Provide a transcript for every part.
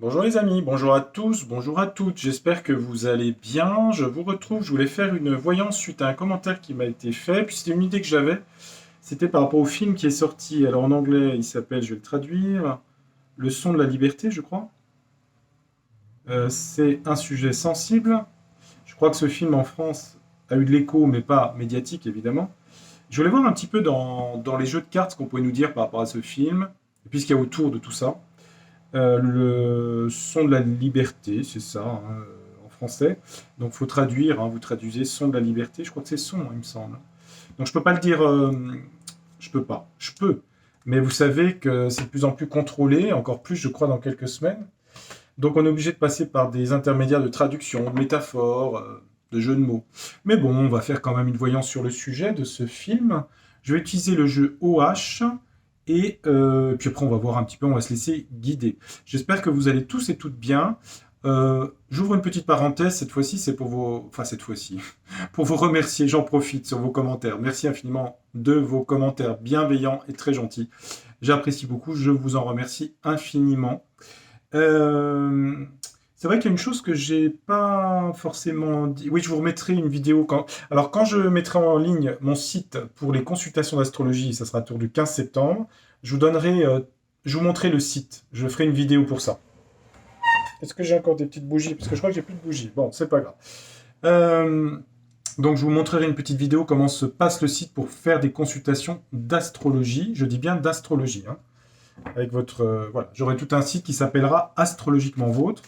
Bonjour les amis, bonjour à tous, bonjour à toutes, j'espère que vous allez bien. Je vous retrouve, je voulais faire une voyance suite à un commentaire qui m'a été fait, puis c'était une idée que j'avais, c'était par rapport au film qui est sorti. Alors en anglais, il s'appelle, je vais le traduire, Le son de la liberté, je crois. C'est un sujet sensible. Je crois que ce film en France a eu de l'écho, mais pas médiatique évidemment. Je voulais voir un petit peu dans les jeux de cartes ce qu'on pouvait nous dire par rapport à ce film, et puis ce qu'il y a autour de tout ça. Le son de la liberté, c'est ça, hein, en français. Donc, faut traduire, hein, vous traduisez son de la liberté, je crois que c'est son, hein, il me semble. Donc, je peux pas le dire, je peux pas, je peux. Mais vous savez que c'est de plus en plus contrôlé, encore plus, je crois, dans quelques semaines. Donc, on est obligé de passer par des intermédiaires de traduction, de métaphores, de jeux de mots. Mais bon, on va faire quand même une voyance sur le sujet de ce film. Je vais utiliser le jeu OH. Et puis après, on va voir un petit peu, on va se laisser guider. J'espère que vous allez tous et toutes bien. J'ouvre une petite parenthèse, cette fois-ci, c'est pour vos... Enfin, cette fois-ci, pour vous remercier, j'en profite sur vos commentaires. Merci infiniment de vos commentaires bienveillants et très gentils. J'apprécie beaucoup, je vous en remercie infiniment. Euh, c'est vrai qu'il y a une chose que j'ai pas forcément dit. Oui, je vous remettrai une vidéo quand. Alors, quand je mettrai en ligne mon site pour les consultations d'astrologie, ça sera autour du 15 septembre, je vous donnerai, je vous montrerai le site. Je ferai une vidéo pour ça. Est-ce que j'ai encore des petites bougies? Parce que je crois que j'ai plus de bougies. Bon, c'est pas grave. Euh, donc, je vous montrerai une petite vidéo comment se passe le site pour faire des consultations d'astrologie. Je dis bien d'astrologie, hein. Avec votre, voilà, j'aurai tout un site qui s'appellera Astrologiquement Vôtre.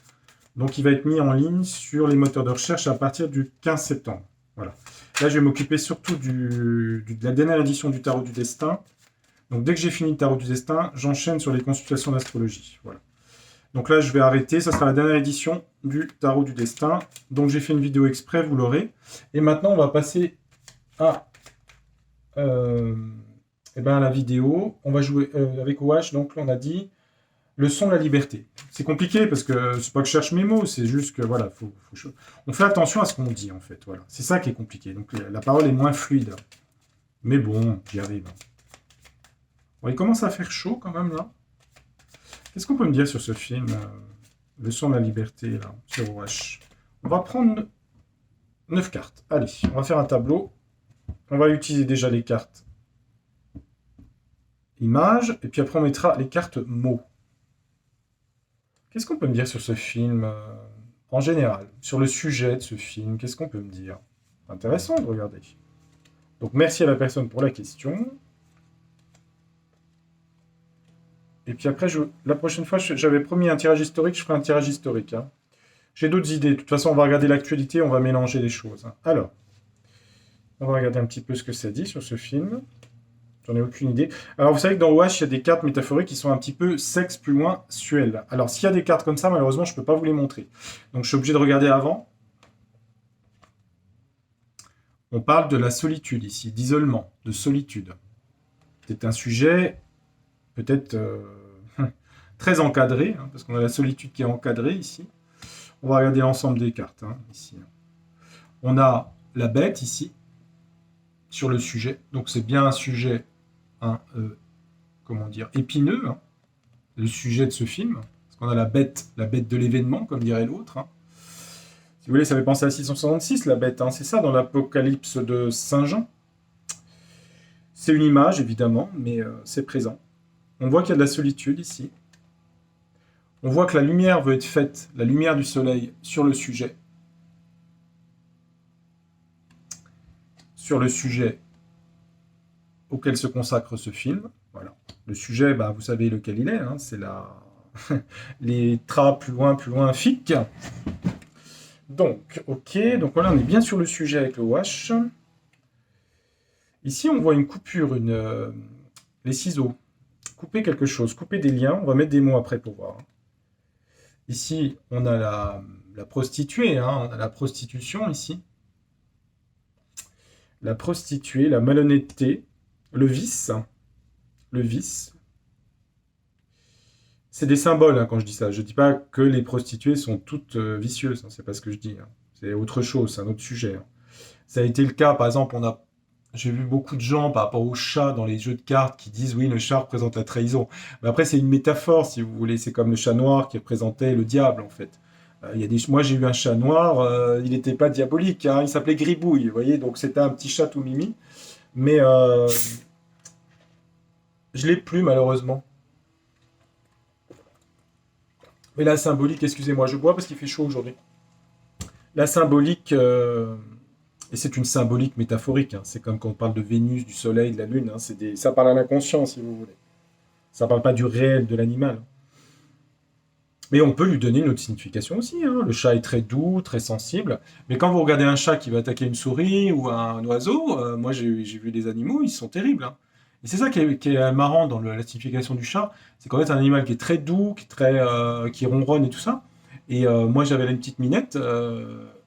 Donc, il va être mis en ligne sur les moteurs de recherche à partir du 15 septembre. Voilà. Là, je vais m'occuper surtout de la dernière édition du Tarot du Destin. Donc, dès que j'ai fini le Tarot du Destin, j'enchaîne sur les consultations d'astrologie. Voilà. Donc là, je vais arrêter. Ça sera la dernière édition du Tarot du Destin. Donc, j'ai fait une vidéo exprès, vous l'aurez. Et maintenant, on va passer à, euh, à la vidéo. On va jouer avec OH. Donc, là, on a dit le son de la liberté. C'est compliqué parce que c'est pas que je cherche mes mots, c'est juste que voilà, on fait attention à ce qu'on dit en fait. Voilà, c'est ça qui est compliqué. Donc la parole est moins fluide. Mais bon, j'y arrive. Bon, il commence à faire chaud quand même là. Qu'est-ce qu'on peut me dire sur ce film, Le son de la liberté là, sur OH? On va prendre 9 cartes. Allez, on va faire un tableau. On va utiliser déjà les cartes images et puis après on mettra les cartes mots. Qu'est-ce qu'on peut me dire sur ce film en général, sur le sujet de ce film? Qu'est-ce qu'on peut me dire? Intéressant de regarder. Donc merci à la personne pour la question. Et puis après, la prochaine fois, j'avais promis un tirage historique, je ferai un tirage historique, hein. J'ai d'autres idées. De toute façon, on va regarder l'actualité, on va mélanger les choses, hein. Alors, on va regarder un petit peu ce que ça dit sur ce film. J'en ai aucune idée. Alors, vous savez que dans OH, il y a des cartes métaphoriques qui sont un petit peu sexe plus loin suel. Alors, s'il y a des cartes comme ça, malheureusement, je ne peux pas vous les montrer. Donc, je suis obligé de regarder avant. On parle de la solitude ici, d'isolement, de solitude. C'est un sujet peut-être très encadré, hein, parce qu'on a la solitude qui est encadrée ici. On va regarder l'ensemble des cartes, hein, ici. On a la bête ici, sur le sujet. Donc, c'est bien un sujet, hein, comment dire, épineux, hein, le sujet de ce film. Parce qu'on a la bête de l'événement, comme dirait l'autre, hein. Si vous voulez, ça fait penser à 666, la bête, hein, c'est ça, dans l'Apocalypse de Saint Jean. C'est une image, évidemment, mais c'est présent. On voit qu'il y a de la solitude ici. On voit que la lumière veut être faite, la lumière du soleil, sur le sujet. Sur le sujet auquel se consacre ce film. Voilà. Le sujet, bah, vous savez lequel il est, hein, c'est les traits plus loin, FIC. Donc, ok, donc voilà, on est bien sur le sujet avec le wash. Ici, on voit une coupure, les ciseaux. Couper quelque chose, couper des liens. On va mettre des mots après pour voir. Ici, on a la prostituée, hein, on a la prostitution ici. La prostituée, la malhonnêteté, le vice. Le vice. C'est des symboles, hein, quand je dis ça. Je ne dis pas que les prostituées sont toutes vicieuses, hein, c'est pas ce que je dis, hein. C'est autre chose, c'est un autre sujet, hein. Ça a été le cas, par exemple, on a j'ai vu beaucoup de gens par rapport au chat dans les jeux de cartes qui disent oui, le chat représente la trahison. Mais après, c'est une métaphore, si vous voulez. C'est comme le chat noir qui représentait le diable, en fait. Il y a des... Moi, j'ai eu un chat noir, il n'était pas diabolique, hein, il s'appelait Gribouille, vous voyez, donc c'était un petit chat tout mimi. Mais je l'ai plus, malheureusement. Mais la symbolique, excusez-moi, je bois parce qu'il fait chaud aujourd'hui. La symbolique, et c'est une symbolique métaphorique, hein, c'est comme quand on parle de Vénus, du Soleil, de la Lune, hein, ça parle à l'inconscient, si vous voulez. Ça parle pas du réel de l'animal. Mais on peut lui donner une autre signification aussi, hein. Le chat est très doux, très sensible. Mais quand vous regardez un chat qui va attaquer une souris ou un oiseau, moi j'ai vu des animaux, ils sont terribles, hein. Et c'est ça qui est marrant dans la signification du chat, c'est qu'en fait c'est un animal qui est très doux, qui ronronne et tout ça. Et moi j'avais une petite minette,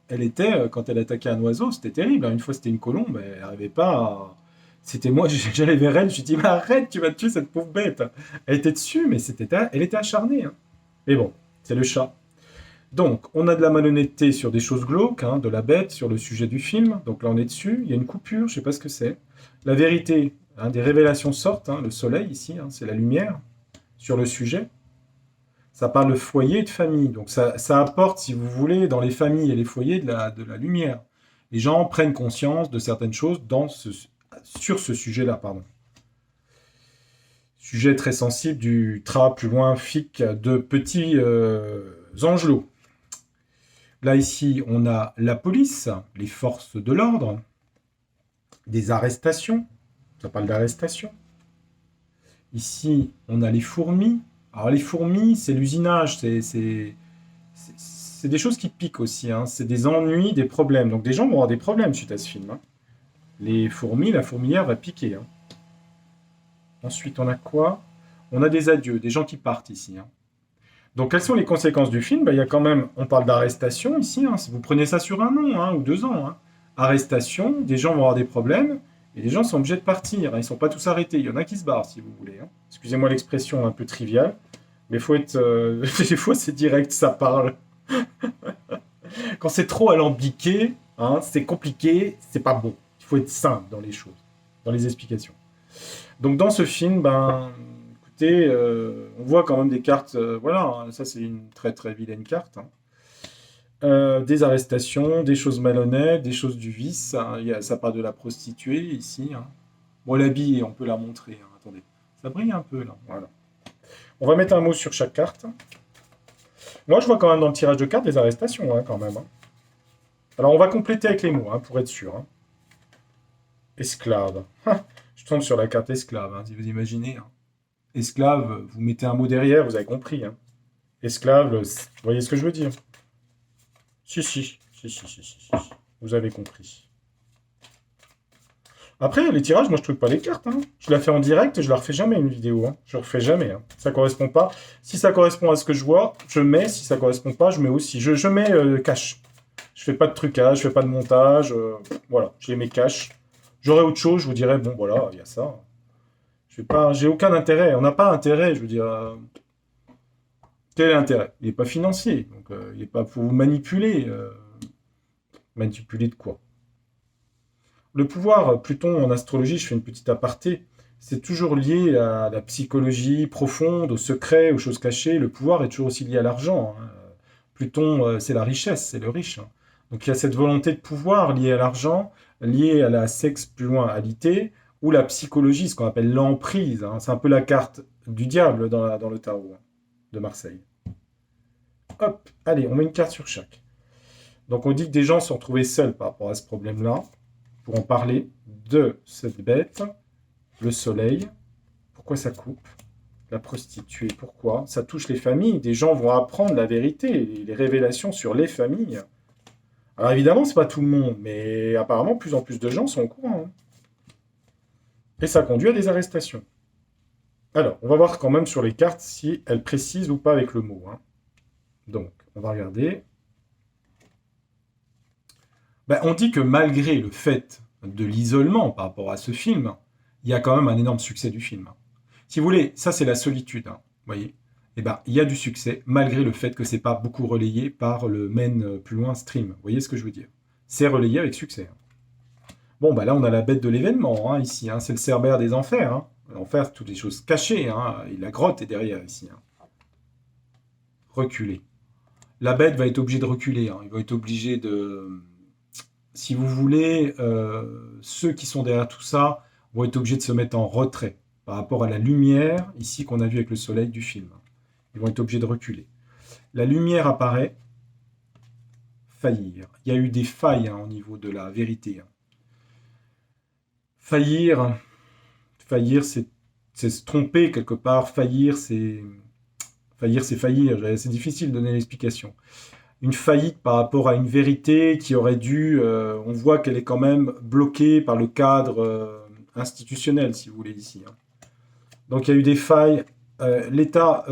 elle était, quand elle attaquait un oiseau, c'était terrible, hein. Une fois c'était une colombe, elle n'arrivait pas à... C'était moi, j'allais vers elle, je lui dis, mais arrête, tu vas tuer cette pauvre bête. Elle était dessus, mais elle était acharnée, hein. Mais bon, c'est le chat. Donc, on a de la malhonnêteté sur des choses glauques, hein, de la bête, sur le sujet du film. Donc là, on est dessus. Il y a une coupure, je ne sais pas ce que c'est. La vérité, hein, des révélations sortent. Hein, le soleil, ici, hein, c'est la lumière sur le sujet. Ça parle de foyer et de famille. Donc ça apporte, si vous voulez, dans les familles et les foyers de la lumière. Les gens prennent conscience de certaines choses sur ce sujet-là, pardon. Sujet très sensible du plus loin, FIC de petits angelots. Là, ici, on a la police, les forces de l'ordre, des arrestations. Ça parle d'arrestation. Ici, on a les fourmis. Alors, les fourmis, c'est l'usinage. C'est des choses qui piquent aussi, hein. C'est des ennuis, des problèmes. Donc, des gens vont avoir des problèmes suite à ce film, hein. Les fourmis, la fourmilière va piquer, hein. Ensuite, on a quoi? On a des adieux, des gens qui partent ici, hein. Donc, quelles sont les conséquences du film? Il y a quand même, on parle d'arrestation ici, hein. Si vous prenez ça sur un an, hein, ou 2 ans, hein. Arrestation, des gens vont avoir des problèmes, et les gens sont obligés de partir, hein. Ils ne sont pas tous arrêtés. Il y en a qui se barrent, si vous voulez, hein. Excusez-moi l'expression un peu triviale, mais faut être, des fois c'est direct, ça parle. Quand c'est trop alambiqué, hein, c'est compliqué, c'est pas bon. Il faut être simple dans les choses, dans les explications. Donc dans ce film, écoutez, on voit quand même des cartes, voilà, hein, ça c'est une très très vilaine carte, hein. Des arrestations, des choses malhonnêtes, des choses du vice, hein. Ça parle de la prostituée ici, hein. Bon, l'habit, on peut la montrer, hein, attendez. Ça brille un peu là, voilà. On va mettre un mot sur chaque carte. Moi je vois quand même dans le tirage de cartes des arrestations, hein, quand même, hein. Alors on va compléter avec les mots, hein, pour être sûr, hein. Esclave. Je tombe sur la carte esclave, hein, si vous imaginez, hein. Esclave, vous mettez un mot derrière, vous avez compris, hein. Esclave, vous voyez ce que je veux dire? Si. Vous avez compris. Après, les tirages, moi je trouve pas les cartes, hein. Je la fais en direct, je la refais jamais une vidéo, hein. Je refais jamais, hein. Ça correspond pas. Si ça correspond à ce que je vois, je mets. Si ça correspond pas, je mets aussi. Je mets cash. Je fais pas de trucage, je fais pas de montage. Voilà, je les mets cash. J'aurais autre chose, je vous dirais, bon voilà, il y a ça. Je vais pas, j'ai aucun intérêt. On n'a pas intérêt, je veux dire. Quel est l'intérêt? Il n'est pas financier, donc il n'est pas pour vous manipuler. Manipuler de quoi? Le pouvoir, Pluton en astrologie, je fais une petite aparté, c'est toujours lié à la psychologie profonde, aux secrets, aux choses cachées. Le pouvoir est toujours aussi lié à l'argent, hein. Pluton, c'est la richesse, c'est le riche, hein. Donc il y a cette volonté de pouvoir liée à l'argent, liée à la sexe plus loin, alité, ou la psychologie, ce qu'on appelle l'emprise, hein. C'est un peu la carte du diable dans le tarot, hein, de Marseille. Hop, allez, on met une carte sur chaque. Donc on dit que des gens se sont retrouvés seuls par rapport à ce problème-là, pour en parler de cette bête, le soleil, pourquoi ça coupe, la prostituée, pourquoi, ça touche les familles, des gens vont apprendre la vérité, les révélations sur les familles. Alors évidemment, c'est pas tout le monde, mais apparemment, plus en plus de gens sont au courant, hein. Et ça conduit à des arrestations. Alors, on va voir quand même sur les cartes si elles précisent ou pas avec le mot, hein. Donc, on va regarder. On dit que malgré le fait de l'isolement par rapport à ce film, il y a quand même un énorme succès du film. Si vous voulez, ça c'est la solitude, hein, vous voyez. Il y a du succès malgré le fait que c'est pas beaucoup relayé par le Men plus loin stream. Vous voyez ce que je veux dire? C'est relayé avec succès, hein. Bon, bah là, on a la bête de l'événement, hein, ici. Hein. C'est le Cerbère des enfers. Hein. L'enfer, c'est toutes les choses cachées. Hein. Et la grotte est derrière, ici. Hein. Reculer. La bête va être obligée de reculer. Hein. Il va être obligé de... Si vous voulez, ceux qui sont derrière tout ça vont être obligés de se mettre en retrait par rapport à la lumière, ici, qu'on a vue avec le soleil du film. Ils vont être obligés de reculer. La lumière apparaît, faillir. Il y a eu des failles hein, au niveau de la vérité. Hein. Faillir, faillir, c'est se tromper quelque part. Faillir, c'est faillir. C'est difficile de donner l'explication. Une faillite par rapport à une vérité qui aurait dû... on voit qu'elle est quand même bloquée par le cadre institutionnel, si vous voulez, ici. Hein. Donc il y a eu des failles. L'État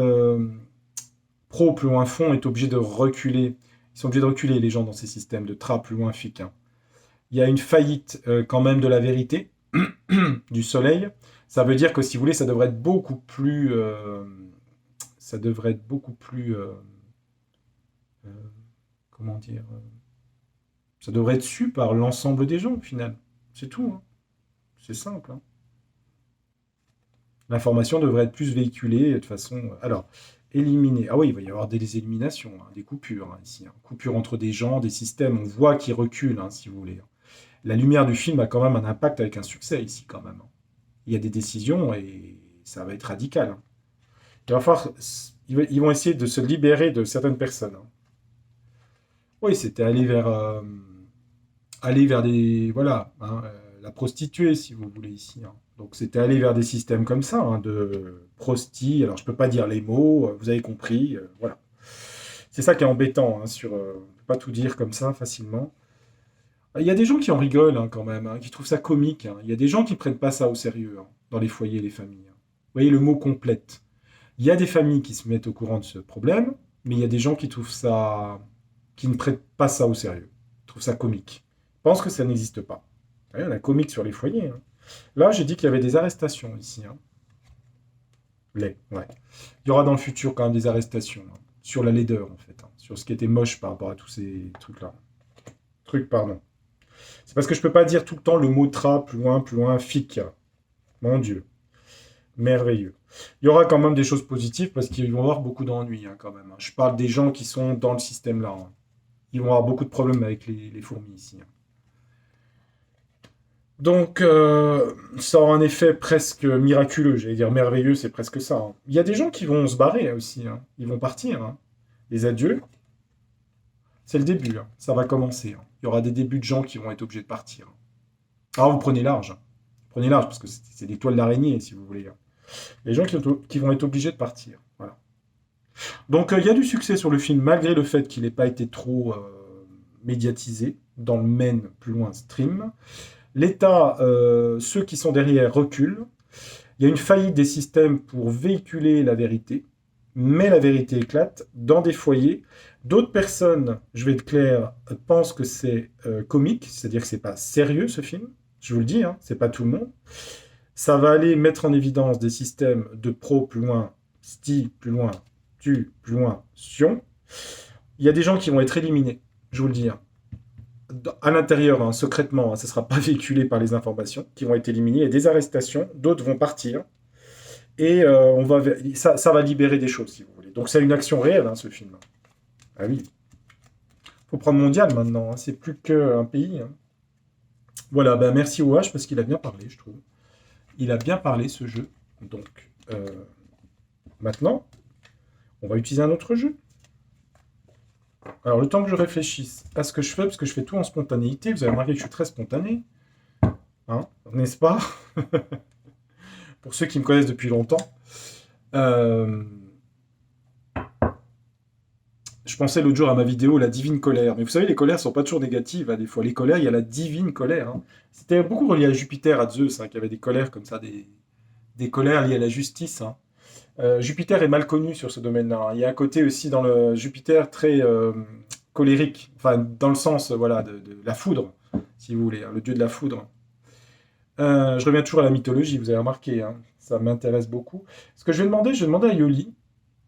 pro plus loin fond est obligé de reculer. Ils sont obligés de reculer, les gens, dans ces systèmes de tra plus loin fic. Hein. Il y a une faillite quand même de la vérité, du soleil. Ça veut dire que, si vous voulez, ça devrait être beaucoup plus... ça devrait être beaucoup plus... euh, comment dire ça devrait être su par l'ensemble des gens, au final. C'est tout. Hein. C'est simple. Hein. L'information devrait être plus véhiculée de façon... Alors, éliminer. Ah oui, il va y avoir des éliminations, hein, des coupures hein, ici. Hein. Coupures entre des gens, des systèmes. On voit qu'ils reculent, hein, si vous voulez. La lumière du film a quand même un impact avec un succès ici, quand même. Hein. Il y a des décisions et ça va être radical. Hein. Il va falloir... Ils vont essayer de se libérer de certaines personnes. Hein. Oui, c'était aller vers des... Voilà, hein, la prostituée, si vous voulez, ici. Hein. Donc, c'était aller vers des systèmes comme ça, hein, de prosti. Alors, je peux pas dire les mots, vous avez compris. Voilà. C'est ça qui est embêtant, hein, on peut pas tout dire comme ça facilement. Il y a des gens qui en rigolent hein, quand même, hein, qui trouvent ça comique. Hein. Il y a des gens qui ne prennent pas ça au sérieux hein, dans les foyers et les familles. Hein. Vous voyez le mot complète. Il y a des familles qui se mettent au courant de ce problème, mais il y a des gens qui trouvent ça, qui ne prêtent pas ça au sérieux. Ils trouvent ça comique. Ils pensent que ça n'existe pas. Vous voyez, on a comique sur les foyers. Hein. Là, j'ai dit qu'il y avait des arrestations ici. Hein. Ouais. Il y aura dans le futur quand même des arrestations hein, sur la laideur en fait, hein, sur ce qui était moche par rapport à tous ces trucs-là. Pardon. C'est parce que je peux pas dire tout le temps le mot tra, plus loin, fic. Mon Dieu. Merveilleux. Il y aura quand même des choses positives parce qu'ils vont avoir beaucoup d'ennuis hein, quand même. Hein. Je parle des gens qui sont dans le système là. Hein. Ils vont avoir beaucoup de problèmes avec les fourmis ici. Hein. Donc, ça aura un effet presque miraculeux. J'allais dire merveilleux, c'est presque ça. Hein. Il y a des gens qui vont se barrer aussi. Hein. Ils vont partir. Hein. Les adieux, c'est le début. Hein. Ça va commencer. Hein. Il y aura des débuts de gens qui vont être obligés de partir. Alors, vous prenez large. Hein. Prenez large parce que c'est des toiles d'araignée, si vous voulez. Hein. Les gens qui vont être obligés de partir. Voilà. Donc il y a du succès sur le film, malgré le fait qu'il n'ait pas été trop médiatisé dans le main plus loin stream. L'État, ceux qui sont derrière reculent. Il y a une faillite des systèmes pour véhiculer la vérité, mais la vérité éclate dans des foyers. D'autres personnes, je vais être clair, pensent que c'est comique, c'est-à-dire que c'est pas sérieux ce film. Je vous le dis, hein, c'est pas tout le monde. Ça va aller mettre en évidence des systèmes de pro plus loin, sti plus loin, tu plus loin, sion. Il y a des gens qui vont être éliminés, je vous le dis. Hein. À l'intérieur, hein, secrètement, hein, ça ne sera pas véhiculé par les informations, qui vont être éliminés. Il y a des arrestations, d'autres vont partir. Et ça va libérer des choses, si vous voulez. Donc c'est une action réelle, hein, ce film. Ah oui. Il faut prendre mondial maintenant, hein, c'est plus qu'un pays. Hein. Voilà, ben merci OH parce qu'il a bien parlé, je trouve. Il a bien parlé, ce jeu. Donc, maintenant, on va utiliser un autre jeu. Alors, le temps que je réfléchisse à ce que je fais, parce que je fais tout en spontanéité, vous avez remarqué que je suis très spontané. Hein, n'est-ce pas? Pour ceux qui me connaissent depuis longtemps. Je pensais l'autre jour à ma vidéo La divine colère. Mais vous savez, les colères ne sont pas toujours négatives. Hein, des fois, les colères, il y a la divine colère. Hein. C'était beaucoup relié à Jupiter, à Zeus, hein, qui avait des colères comme ça, des colères liées à la justice. Hein. Jupiter est mal connu sur ce domaine-là. Hein. Il y a un côté aussi dans le Jupiter très colérique, enfin dans le sens voilà, de la foudre, si vous voulez, hein, le dieu de la foudre. Je reviens toujours à la mythologie, vous avez remarqué, hein, ça m'intéresse beaucoup. Ce que je vais demander à Yoli.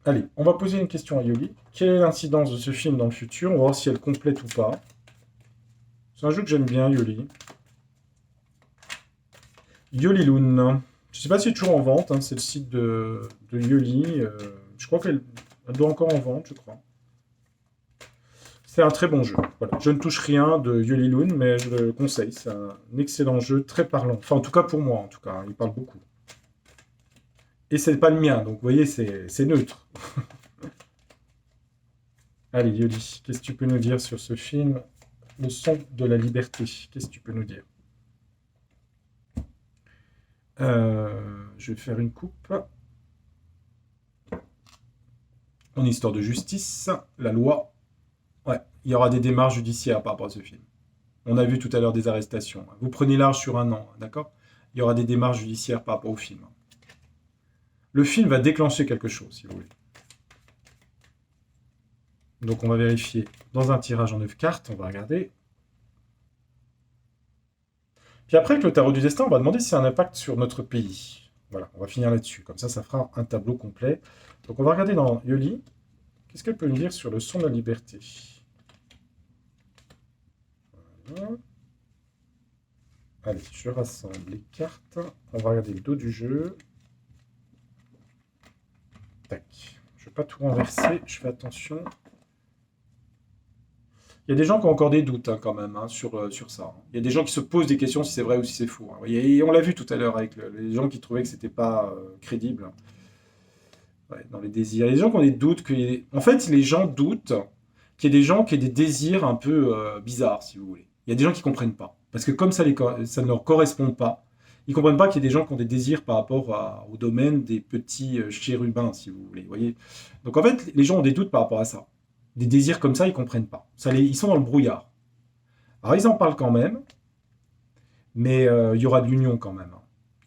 Allez, on va poser une question à Yoli. Quelle est l'incidence de ce film dans le futur? On va voir si elle complète ou pas. C'est un jeu que j'aime bien, Yoli. Yoliloon. Je ne sais pas si c'est toujours en vente, hein, c'est le site de Yoli. Je crois qu'elle doit encore en vente, je crois. C'est un très bon jeu. Voilà. Je ne touche rien de Yoliloon, mais je le conseille. C'est un excellent jeu, très parlant. Enfin, en tout cas pour moi, en tout cas. Il parle beaucoup. Et c'est pas le mien, donc vous voyez, c'est neutre. Allez, Yoli, qu'est-ce que tu peux nous dire sur ce film, Le son de la liberté? Qu'est-ce que tu peux nous dire? Je vais faire une coupe. En histoire de justice, la loi. Ouais, il y aura des démarches judiciaires par rapport à ce film. On a vu tout à l'heure des arrestations. Vous prenez large sur un an, d'accord? Il y aura des démarches judiciaires par rapport au film. Le film va déclencher quelque chose, si vous voulez. Donc on va vérifier dans un tirage en 9 cartes, on va regarder. Puis après, avec le tarot du destin, on va demander si ça a un impact sur notre pays. Voilà, on va finir là-dessus. Comme ça fera un tableau complet. Donc on va regarder dans Yoli. Qu'est-ce qu'elle peut nous dire sur le son de la liberté? Voilà. Allez, je rassemble les cartes. On va regarder le dos du jeu. Tac. Je ne vais pas tout renverser, je fais attention. Il y a des gens qui ont encore des doutes quand même sur ça. Il y a des gens qui se posent des questions si c'est vrai ou si c'est faux. Et on l'a vu tout à l'heure avec les gens qui trouvaient que c'était pas crédible. Ouais, dans les désirs. Il y a des gens qui ont des doutes. En fait, les gens doutent qu'il y ait des gens qui aient des désirs un peu bizarres, si vous voulez. Il y a des gens qui ne comprennent pas. Parce que comme ça ne leur correspond pas, ils ne comprennent pas qu'il y ait des gens qui ont des désirs par rapport au domaine des petits chérubins, si vous voulez. Voyez. Donc en fait, les gens ont des doutes par rapport à ça. Des désirs comme ça, ils ne comprennent pas. Ils sont dans le brouillard. Alors ils en parlent quand même, mais il y aura de l'union quand même.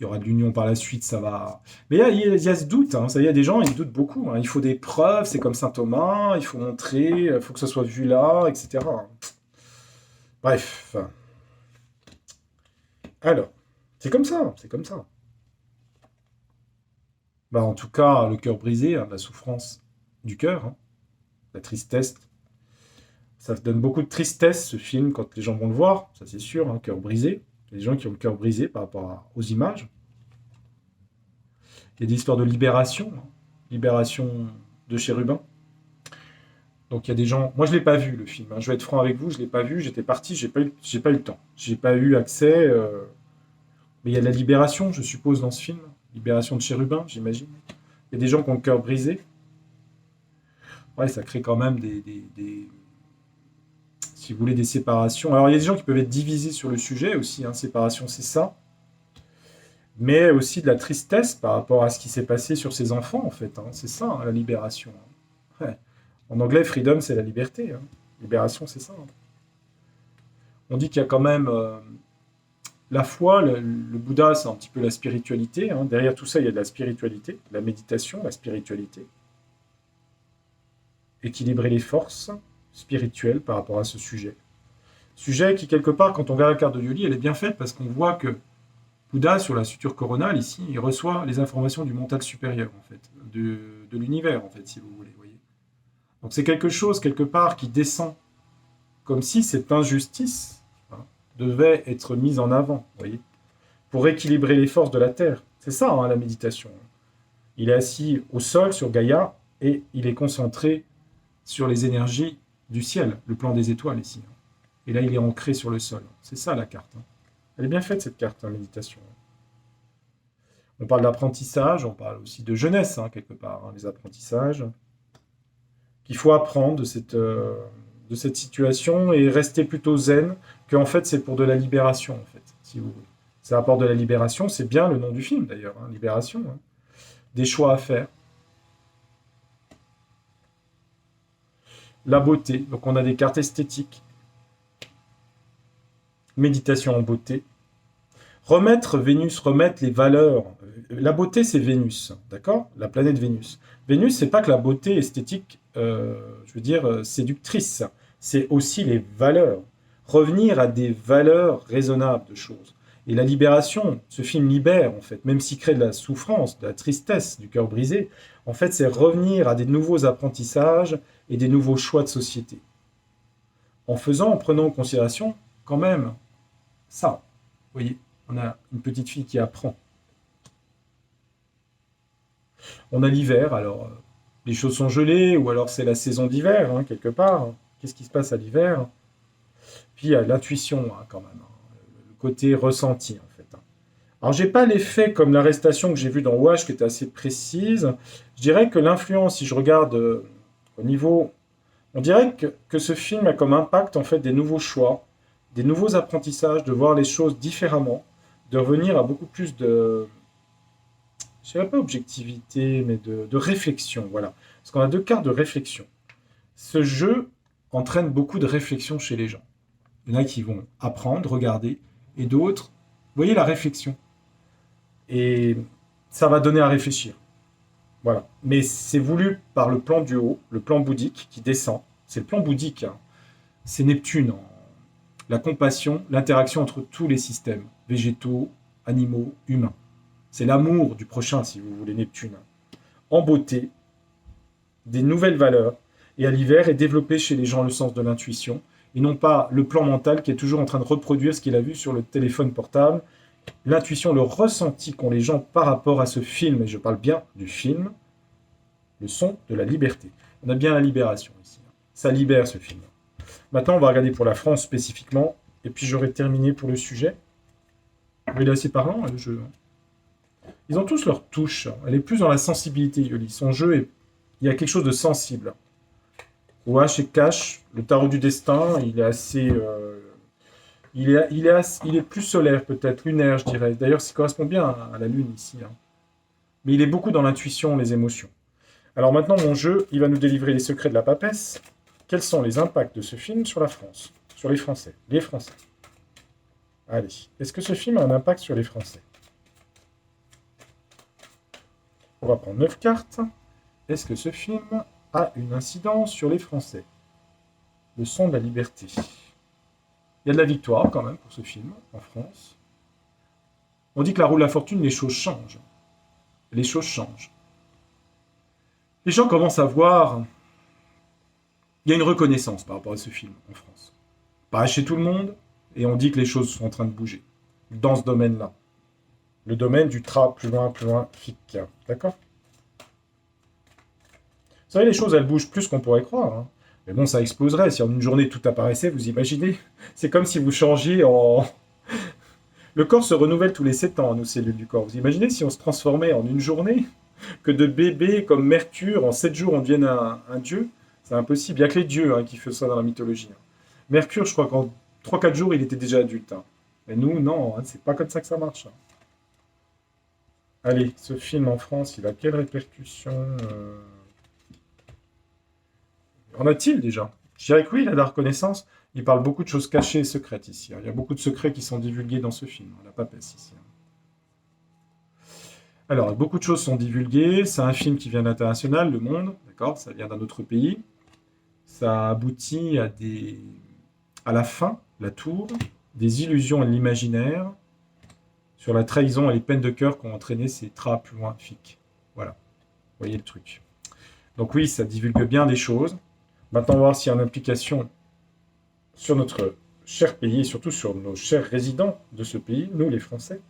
Il y aura de l'union par la suite, ça va. Mais il y a ce doute, il y a des gens, ils doutent beaucoup. Il faut des preuves, c'est comme saint Thomas, il faut montrer, il faut que ça soit vu là, etc. Bref. Alors, c'est comme ça, c'est comme ça. Bah, en tout cas, le cœur brisé, la souffrance du cœur, la tristesse. Ça donne beaucoup de tristesse, ce film, quand les gens vont le voir, ça c'est sûr, cœur brisé. Les gens qui ont le cœur brisé par rapport aux images. Il y a des histoires de libération, libération de chérubins. Donc il y a des gens. Moi je l'ai pas vu le film. Je vais être franc avec vous, je l'ai pas vu. J'étais parti, j'ai pas eu le temps. J'ai pas eu accès. Mais il y a de la libération, je suppose, dans ce film. Libération de chérubins, j'imagine. Il y a des gens qui ont le cœur brisé. Ouais, ça crée quand même si vous voulez, des séparations. Alors il y a des gens qui peuvent être divisés sur le sujet aussi. Séparation, c'est ça. Mais aussi de la tristesse par rapport à ce qui s'est passé sur ces enfants, en fait. C'est ça, la libération. Ouais. En anglais, freedom, c'est la liberté. Libération, c'est ça. On dit qu'il y a quand même la foi, le Bouddha, c'est un petit peu la spiritualité. Derrière tout ça, il y a de la spiritualité, la méditation, la spiritualité. Équilibrer les forces spirituelles par rapport à ce sujet. Sujet qui, quelque part, quand on regarde la carte de Yoli, elle est bien faite parce qu'on voit que Bouddha, sur la suture coronale, ici, il reçoit les informations du mental supérieur, en fait, de l'univers, en fait, si vous voulez. Voyez. Donc c'est quelque chose, quelque part, qui descend, comme si cette injustice devait être mise en avant, voyez, pour équilibrer les forces de la Terre. C'est ça, la méditation. Il est assis au sol, sur Gaïa, et il est concentré sur les énergies du ciel, le plan des étoiles, ici. Et là, il est ancré sur le sol. C'est ça, la carte. Elle est bien faite, cette carte, méditation. On parle d'apprentissage, on parle aussi de jeunesse, quelque part, les apprentissages. Qu'il faut apprendre de cette situation et rester plutôt zen, qu'en fait, c'est pour de la libération, en fait, si vous voulez. Ça apporte de la libération, c'est bien le nom du film, d'ailleurs, libération. Des choix à faire. La beauté, donc on a des cartes esthétiques. Méditation en beauté. Remettre Vénus, remettre les valeurs. La beauté, c'est Vénus, d'accord? La planète Vénus. Vénus, c'est pas que la beauté esthétique, séductrice. C'est aussi les valeurs. Revenir à des valeurs raisonnables de choses. Et la libération, ce film libère, en fait, même s'il crée de la souffrance, de la tristesse, du cœur brisé, en fait, c'est revenir à des nouveaux apprentissages et des nouveaux choix de société. En prenant en considération, quand même, ça, vous voyez. On a une petite fille qui apprend. On a l'hiver, alors les choses sont gelées, ou alors c'est la saison d'hiver, hein, quelque part. Qu'est-ce qui se passe à l'hiver? Puis il y a l'intuition, hein, quand même, hein, le côté ressenti, en fait, hein. Alors, j'ai pas l'effet comme l'arrestation que j'ai vue dans Wash, qui était assez précise. Je dirais que l'influence, si je regarde au niveau. On dirait que ce film a comme impact, en fait, des nouveaux choix, des nouveaux apprentissages, de voir les choses différemment, de revenir à beaucoup plus de. Je dirais pas objectivité, mais de réflexion, voilà. Parce qu'on a deux cartes de réflexion. Ce jeu entraîne beaucoup de réflexion chez les gens. Il y en a qui vont apprendre, regarder, et d'autres, vous voyez la réflexion. Et ça va donner à réfléchir. Voilà. Mais c'est voulu par le plan du haut, le plan bouddhique qui descend. C'est le plan bouddhique, hein. C'est Neptune, hein. La compassion, l'interaction entre tous les systèmes, végétaux, animaux, humains. C'est l'amour du prochain, si vous voulez, Neptune. En beauté, des nouvelles valeurs. Et à l'hiver, est développé chez les gens le sens de l'intuition. Et non pas le plan mental qui est toujours en train de reproduire ce qu'il a vu sur le téléphone portable. L'intuition, le ressenti qu'ont les gens par rapport à ce film, et je parle bien du film, le son de la liberté. On a bien la libération ici. Ça libère ce film. Maintenant, on va regarder pour la France spécifiquement, et puis j'aurai terminé pour le sujet. Il est assez parlant, le jeu. Ils ont tous leur touche. Elle est plus dans la sensibilité, Yoli. Son jeu, il y a quelque chose de sensible. Wash et Cash, le tarot du destin, il est assez... il est plus solaire peut-être, lunaire je dirais. D'ailleurs, ça correspond bien à la lune ici, hein. Mais il est beaucoup dans l'intuition, les émotions. Alors maintenant, mon jeu, il va nous délivrer les secrets de la papesse. Quels sont les impacts de ce film sur la France, sur les Français, les Français? Allez, est-ce que ce film a un impact sur les Français? On va prendre 9 cartes. Est-ce que ce film a une incidence sur les Français? Le son de la liberté. Il y a de la victoire quand même pour ce film en France. On dit que la roue de la fortune, les choses changent. Les choses changent. Les gens commencent à voir. Il y a une reconnaissance par rapport à ce film en France. Pas chez tout le monde, et on dit que les choses sont en train de bouger. Dans ce domaine-là. Le domaine du tra, plus loin, fic. D'accord? Vous savez, les choses, elles bougent plus qu'on pourrait croire, hein. Mais bon, ça exploserait. Si en une journée tout apparaissait, vous imaginez? C'est comme si vous changiez en... Le corps se renouvelle tous les 7 ans, nos cellules du corps. Vous imaginez si on se transformait en une journée? Que de bébés comme Mercure, en 7 jours, on devienne un dieu? C'est impossible. Il n'y a que les dieux, hein, qui font ça dans la mythologie, hein. Mercure, je crois qu'en 3-4 jours, il était déjà adulte, hein. Mais nous, non, hein, c'est pas comme ça que ça marche, hein. Allez, ce film en France, il a quelle répercussion? En a-t-il déjà? Je dirais que oui, il a de la reconnaissance. Il parle beaucoup de choses cachées et secrètes ici, hein. Il y a beaucoup de secrets qui sont divulgués dans ce film, hein. La papesse ici, hein. Alors, beaucoup de choses sont divulguées. C'est un film qui vient de l'international, Le Monde, d'accord? Ça vient d'un autre pays. Ça aboutit à la fin, la tour, des illusions et de l'imaginaire, sur la trahison et les peines de cœur qu'ont entraîné ces trappes plus loin fic. Voilà, vous voyez le truc. Donc oui, ça divulgue bien des choses. Maintenant, on va voir s'il y a une implication sur notre cher pays et surtout sur nos chers résidents de ce pays, nous les Français.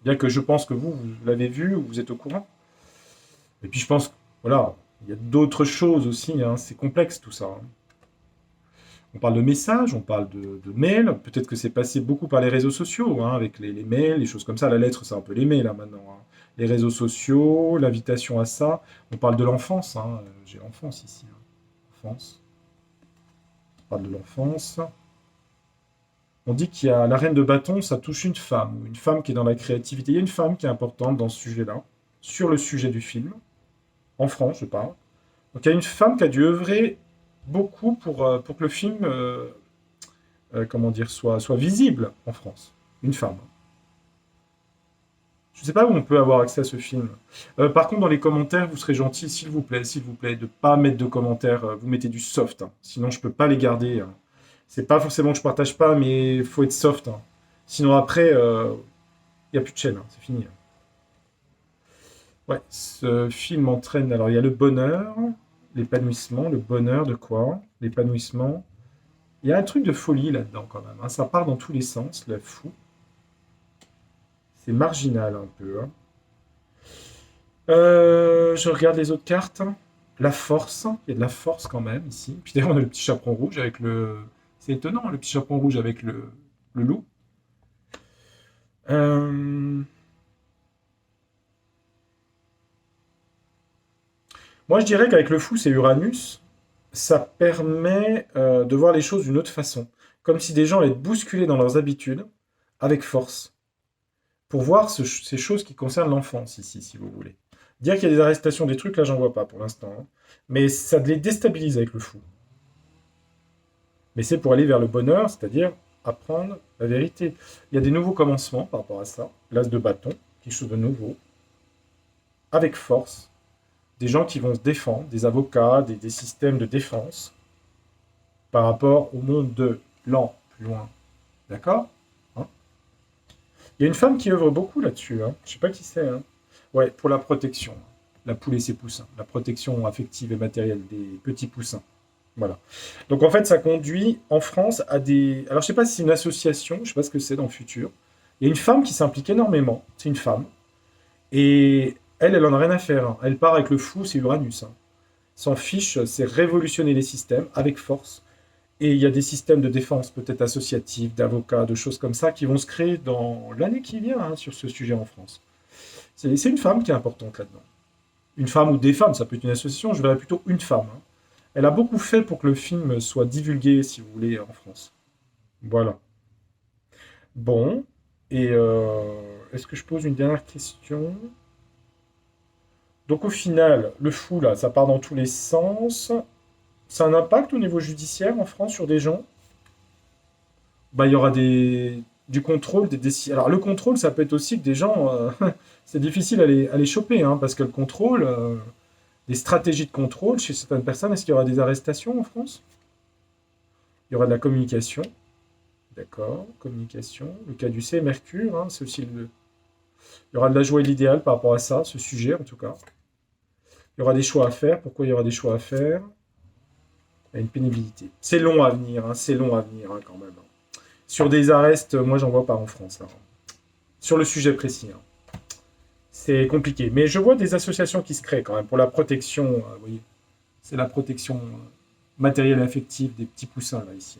Bien que je pense que vous l'avez vu, vous êtes au courant. Et puis je pense, voilà, il y a d'autres choses aussi, hein. C'est complexe tout ça, hein. On parle de messages, on parle de mails. Peut-être que c'est passé beaucoup par les réseaux sociaux, hein, avec les mails, les choses comme ça. La lettre, c'est un peu les mails là maintenant, hein. Les réseaux sociaux, l'invitation à ça. On parle de l'enfance, hein. J'ai l'enfance ici, hein. Enfance. On parle de l'enfance. On dit qu'il y a la reine de bâton, ça touche une femme qui est dans la créativité. Il y a une femme qui est importante dans ce sujet-là, sur le sujet du film, en France, je parle. Donc il y a une femme qui a dû œuvrer beaucoup pour que le film comment dire, soit visible en France. Une femme. Je ne sais pas où on peut avoir accès à ce film. Par contre, dans les commentaires, vous serez gentil, s'il vous plaît, de ne pas mettre de commentaires. Vous mettez du soft, hein. Sinon, je ne peux pas les garder, hein. C'est pas forcément que je partage pas, mais il faut être soft, hein. Sinon, après, il n'y a plus de chaîne, hein. C'est fini, hein. Ouais, ce film entraîne. Alors, il y a le bonheur, l'épanouissement, le bonheur de quoi? L'épanouissement. Il y a un truc de folie là-dedans, quand même, hein. Ça part dans tous les sens, la fou. C'est marginal un peu, hein. Je regarde les autres cartes. La force, il y a de la force quand même ici. Puis d'ailleurs, on a le petit chaperon rouge avec le. C'est étonnant, le petit chaperon rouge avec le loup. Euh, Moi, je dirais qu'avec le fou, c'est Uranus. Ça permet de voir les choses d'une autre façon. Comme si des gens allaient être bousculés dans leurs habitudes avec force. Pour voir ces choses qui concernent l'enfance ici, si vous voulez. Dire qu'il y a des arrestations, des trucs, là, j'en vois pas pour l'instant, hein. Mais ça les déstabilise avec le fou. Mais c'est pour aller vers le bonheur, c'est-à-dire apprendre la vérité. Il y a des nouveaux commencements par rapport à ça. L'as de bâton, quelque chose de nouveau, avec force. Des gens qui vont se défendre, des avocats, des systèmes de défense par rapport au monde de l'an plus loin. D'accord, hein? Il y a une femme qui œuvre beaucoup là-dessus, hein. Je ne sais pas qui c'est, hein. Ouais, pour la protection. La poule et ses poussins. La protection affective et matérielle des petits poussins. Voilà. Donc en fait, ça conduit en France à des. Alors je sais pas si c'est une association, je sais pas ce que c'est dans le futur. Il y a une femme qui s'implique énormément. C'est une femme. Et elle en a rien à faire, hein. Elle part avec le fou, c'est Uranus, hein. S'en fiche, c'est révolutionner les systèmes avec force. Et il y a des systèmes de défense, peut-être associatifs, d'avocats, de choses comme ça, qui vont se créer dans l'année qui vient, hein, sur ce sujet en France. C'est une femme qui est importante là-dedans. Une femme ou des femmes, ça peut être une association, je verrais plutôt une femme, hein. Elle a beaucoup fait pour que le film soit divulgué, si vous voulez, en France. Voilà. Bon. Et est-ce que je pose une dernière question? Donc au final, le fou, là, ça part dans tous les sens. Ça a un impact au niveau judiciaire en France sur des gens? Bah, il y aura du contrôle, des décisions. Alors le contrôle, ça peut être aussi que des gens, c'est difficile à les choper, hein, parce que le contrôle, des stratégies de contrôle chez certaines personnes, est-ce qu'il y aura des arrestations en France? Il y aura de la communication. D'accord, communication. Le cas du C, Mercure, hein, c'est aussi le. Il y aura de la joie et de l'idéal par rapport à ça, ce sujet en tout cas. Il y aura des choix à faire. Pourquoi il y aura des choix à faire? Il y a une pénibilité. C'est long à venir, hein, c'est long à venir, hein, quand même, hein. Sur des arrestes, moi j'en vois pas en France, là. Sur le sujet précis, hein. C'est compliqué. Mais je vois des associations qui se créent quand même pour la protection. Vous voyez, c'est la protection matérielle et affective des petits poussins là ici.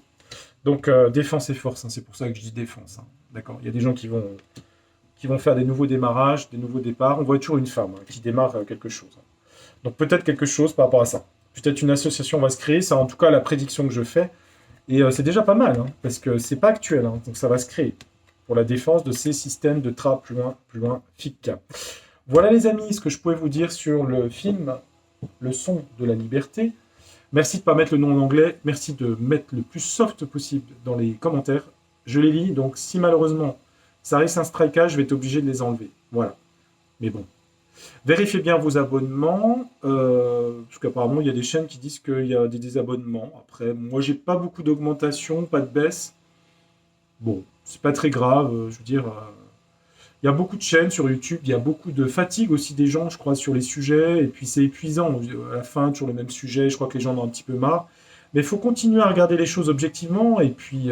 Donc défense et force, hein, c'est pour ça que je dis défense, hein. D'accord. Il y a des gens qui vont faire des nouveaux démarrages, des nouveaux départs. On voit toujours une femme, hein, qui démarre quelque chose, hein. Donc peut-être quelque chose par rapport à ça. Peut-être une association va se créer, c'est en tout cas la prédiction que je fais. Et c'est déjà pas mal, hein, parce que c'est pas actuel, hein, donc ça va se créer pour la défense de ces systèmes de tra plus loin, FIC. Voilà les amis, ce que je pouvais vous dire sur le film Le son de la liberté. Merci de ne pas mettre le nom en anglais, merci de mettre le plus soft possible dans les commentaires. Je les lis, donc si malheureusement ça risque un strikeage, je vais être obligé de les enlever. Voilà. Mais bon. Vérifiez bien vos abonnements, parce qu'apparemment il y a des chaînes qui disent qu'il y a des désabonnements. Après, moi j'ai pas beaucoup d'augmentation, pas de baisse. Bon, c'est pas très grave, je veux dire. Il y a beaucoup de chaînes sur YouTube, il y a beaucoup de fatigue aussi des gens, je crois, sur les sujets, et puis c'est épuisant. À la fin, toujours le même sujet, je crois que les gens en ont un petit peu marre. Mais il faut continuer à regarder les choses objectivement, et puis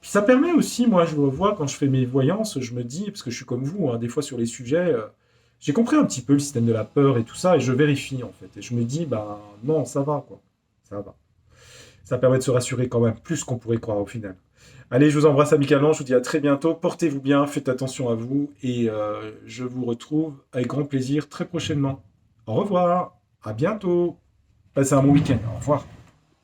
ça permet aussi, moi je le vois quand je fais mes voyances, je me dis, parce que je suis comme vous, hein, des fois sur les sujets, j'ai compris un petit peu le système de la peur et tout ça, et je vérifie en fait. Et je me dis, bah non, ça va quoi. Ça va. Ça permet de se rassurer quand même, plus qu'on pourrait croire au final. Allez, je vous embrasse amicalement, je vous dis à très bientôt, portez-vous bien, faites attention à vous, et je vous retrouve avec grand plaisir très prochainement. Au revoir, à bientôt, passez un bon week-end, au revoir.